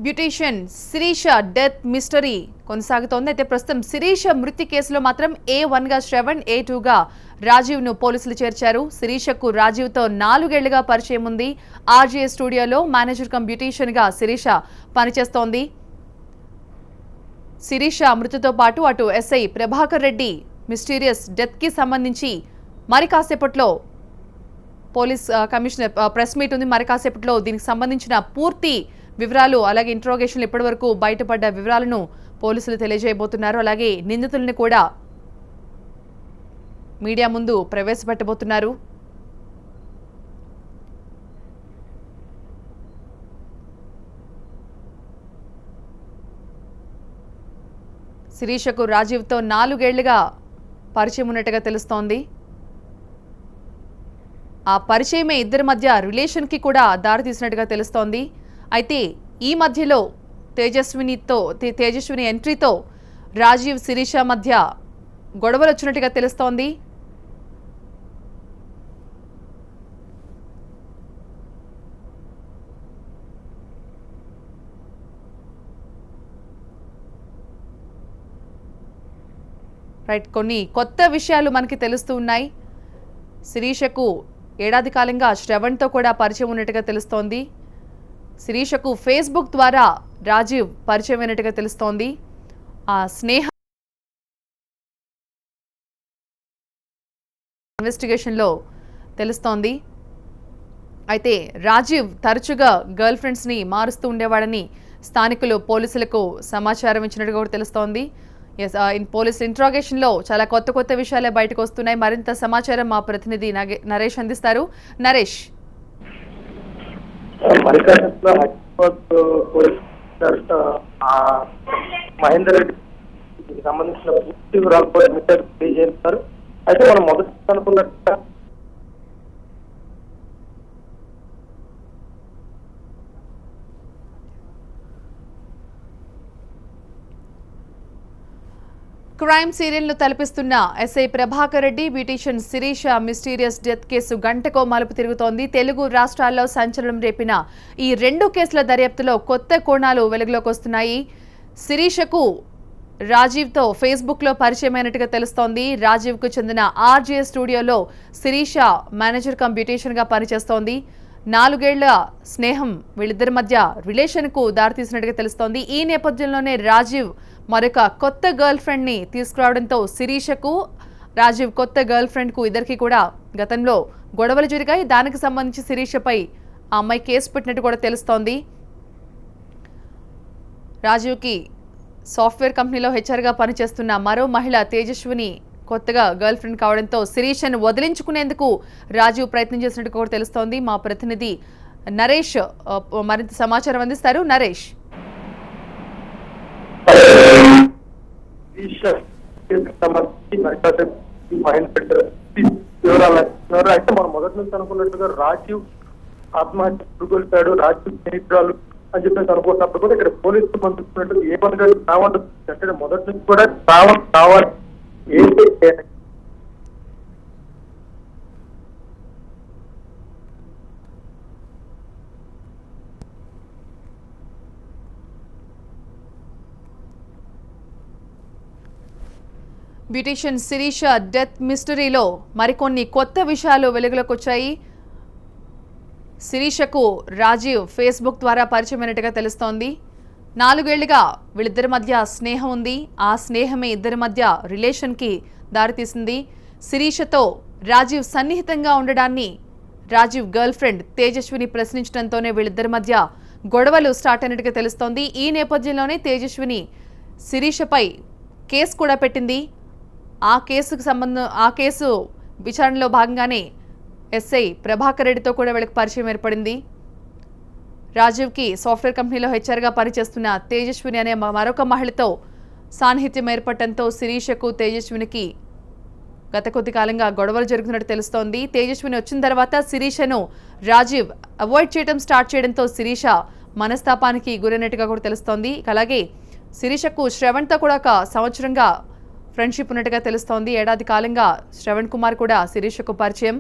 Beautician Sirisha death mystery కొనసాగుతోంది. అయితే ప్రస్తుతం శిరీష మృతి కేసులో మాత్రం A1 గా శ్రవణ్, A2 గా రాజీవ్ ను పోలీసులు చేర్చారు. శిరీషకు రాజీవ్ తో 4 ఏళ్లుగా పరిచయం ఉంది. RGA స్టూడియోలో మేనేజర్ కమ్ బ్యూటీషియన్ గా శిరీష పనిచేస్తోంది. శిరీష మృతితో పాటు అటు SI Prabhakar Reddy mysterious death కి సంబంధించి మరి కాసేపట్లో పోలీస్ కమిషనర్ ప్రెస్ మీట్ ఉంది. మరి కాసేపట్లో దీనికి సంబంధించిన పూర్తి వివరాలు అలాగే ఇంట్రోగేషన్లు ఇప్పటివరకు బయటపడ్డ వివరాలను పోలీసులు తెలియజేయబోతున్నారు. అలాగే నిందితుల్ని కూడా మీడియా ముందు ప్రవేశపెట్టబోతున్నారు. శిరీషకు రాజీవ్తో 4 ఏళ్లుగా పరిచయం ఉన్నట్టుగా తెలుస్తోంది. ఆ పరిచయమే ఇద్దరి మధ్య రిలేషన్కి కూడా దారితీసినట్టుగా తెలుస్తోంది. అయితే ఈ మధ్యలో తేజస్విని ఎంట్రీతో రాజీవ్ శిరీష మధ్య గొడవలు వచ్చినట్టుగా తెలుస్తోంది. రైట్, కొన్ని కొత్త విషయాలు మనకి తెలుస్తూ ఉన్నాయి. శిరీషకు ఏడాది కాలంగా శ్రవణ్తో కూడా పరిచయం ఉన్నట్టుగా తెలుస్తోంది. శిరీషకు ఫేస్బుక్ ద్వారా రాజీవ్ పరిచయం అయినట్టుగా తెలుస్తోంది. ఆ స్నేహ ఇన్వెస్టిగేషన్లో తెలుస్తోంది. అయితే రాజీవ్ తరచుగా గర్ల్ ఫ్రెండ్స్ని మారుస్తూ ఉండేవాడని స్థానికులు పోలీసులకు సమాచారం ఇచ్చినట్టుగా కూడా తెలుస్తోంది. పోలీస్ ఇంట్రాగేషన్లో చాలా కొత్త విషయాలే బయటకు వస్తున్నాయి. మరింత సమాచారం మా ప్రతినిధి నరేష్ అందిస్తారు. నరేష్, మహేందర్ రెడ్డికి సంబంధించిన పూర్తి వివరాలు కూడా తెలియజేస్తారు. అయితే మనం మొదటి అనుకున్నట్టుగా క్రైమ్ సీరియల్ను తలపిస్తున్న SI Prabhakar Reddy, beautician Sirisha mysterious death case గంటకో మలుపు తిరుగుతోంది. తెలుగు రాష్ట్రాల్లో సంచలనం రేపిన ఈ 2 కేసుల దర్యాప్తులో కొత్త కోణాలు వెలుగులోకి వస్తున్నాయి. శిరీషకు రాజీవ్తో ఫేస్బుక్లో పరిచయమైనట్టుగా తెలుస్తోంది. రాజీవ్కు చెందిన RGA స్టూడియోలో శిరీష మేనేజర్ కమ్ బ్యూటీషియన్గా పనిచేస్తోంది. 4 ఏళ్ల స్నేహం వీళ్ళిద్దరి మధ్య రిలేషన్కు దారితీసినట్టుగా తెలుస్తోంది. ఈ నేపథ్యంలోనే రాజీవ్ మరొక కొత్త గర్ల్ ఫ్రెండ్ని తీసుకురావడంతో శిరీషకు రాజీవ్ కొత్త గర్ల్ ఫ్రెండ్కు ఇద్దరికి కూడా గతంలో గొడవలు జరిగాయి. దానికి సంబంధించి శిరీషపై ఆ అమ్మాయి కేసు పెట్టినట్టు కూడా తెలుస్తోంది. రాజీవ్కి సాఫ్ట్వేర్ కంపెనీలో హెచ్ఆర్గా పనిచేస్తున్న మరో మహిళ తేజస్విని కొత్తగా గర్ల్ ఫ్రెండ్ కావడంతో శిరీషను వదిలించుకునేందుకు రాజీవ్ ప్రయత్నం చేసినట్టు కూడా తెలుస్తోంది. మా ప్రతినిధి నరేష్ మరింత సమాచారం అందిస్తారు. నరేష్, అయితే మనం మొదటి నుంచి అనుకున్నట్టుగా రాజీవ్ ఆత్మహత్య పురుగొల్పాడు, రాజీవ్ స్నేహితురాలు అని చెప్పేసి అనుకున్నప్పుడు కూడా ఇక్కడ పోలీసులు పంపిస్తున్నట్టు A1 గా శ్రావణ్ అంటే మొదటి నుంచి కూడా శ్రావణ్ కావాలి ఏంటి బ్యూటీషియన్ శిరీష డెత్ మిస్టరీలో మరికొన్ని కొత్త విషయాలు వెలుగులోకి వచ్చాయి. శిరీషకు రాజీవ్ ఫేస్బుక్ ద్వారా పరిచయమైనట్టుగా తెలుస్తోంది. 4 ఏళ్లుగా వీళ్ళిద్దరి మధ్య స్నేహం ఉంది. ఆ స్నేహమే ఇద్దరి మధ్య రిలేషన్కి దారితీసింది. శిరీషతో రాజీవ్ సన్నిహితంగా ఉండడాన్ని రాజీవ్ గర్ల్ ఫ్రెండ్ తేజస్విని ప్రశ్నించడంతోనే వీళ్ళిద్దరి మధ్య గొడవలు స్టార్ట్ అయినట్టుగా తెలుస్తోంది. ఈ నేపథ్యంలోనే తేజస్విని శిరీషపై కేసు కూడా పెట్టింది. ఆ కేసు విచారణలో భాగంగానే SI ప్రభాకర్ రెడ్డితో కూడా వీళ్ళకి పరిచయం ఏర్పడింది. రాజీవ్కి సాఫ్ట్వేర్ కంపెనీలో హెచ్ఆర్గా పనిచేస్తున్న తేజస్విని అనే మరొక మహిళతో సాన్నిహిత్యం ఏర్పడటంతో శిరీషకు తేజస్వినికి గత కొద్ది కాలంగా గొడవలు జరుగుతున్నట్టు తెలుస్తోంది. తేజస్విని వచ్చిన తర్వాత శిరీషను రాజీవ్ అవాయిడ్ చేయడం స్టార్ట్ చేయడంతో శిరీష మనస్తాపానికి గురైనట్టుగా కూడా తెలుస్తోంది. అలాగే శిరీషకు శ్రవణ్తో కూడా ఒక సంవత్సరంగా ఫ్రెండ్షిప్ ఉన్నట్టుగా తెలుస్తోంది. ఏడాది కాలంగా శ్రవణ్ కుమార్ కూడా శిరీషకు పరిచయం.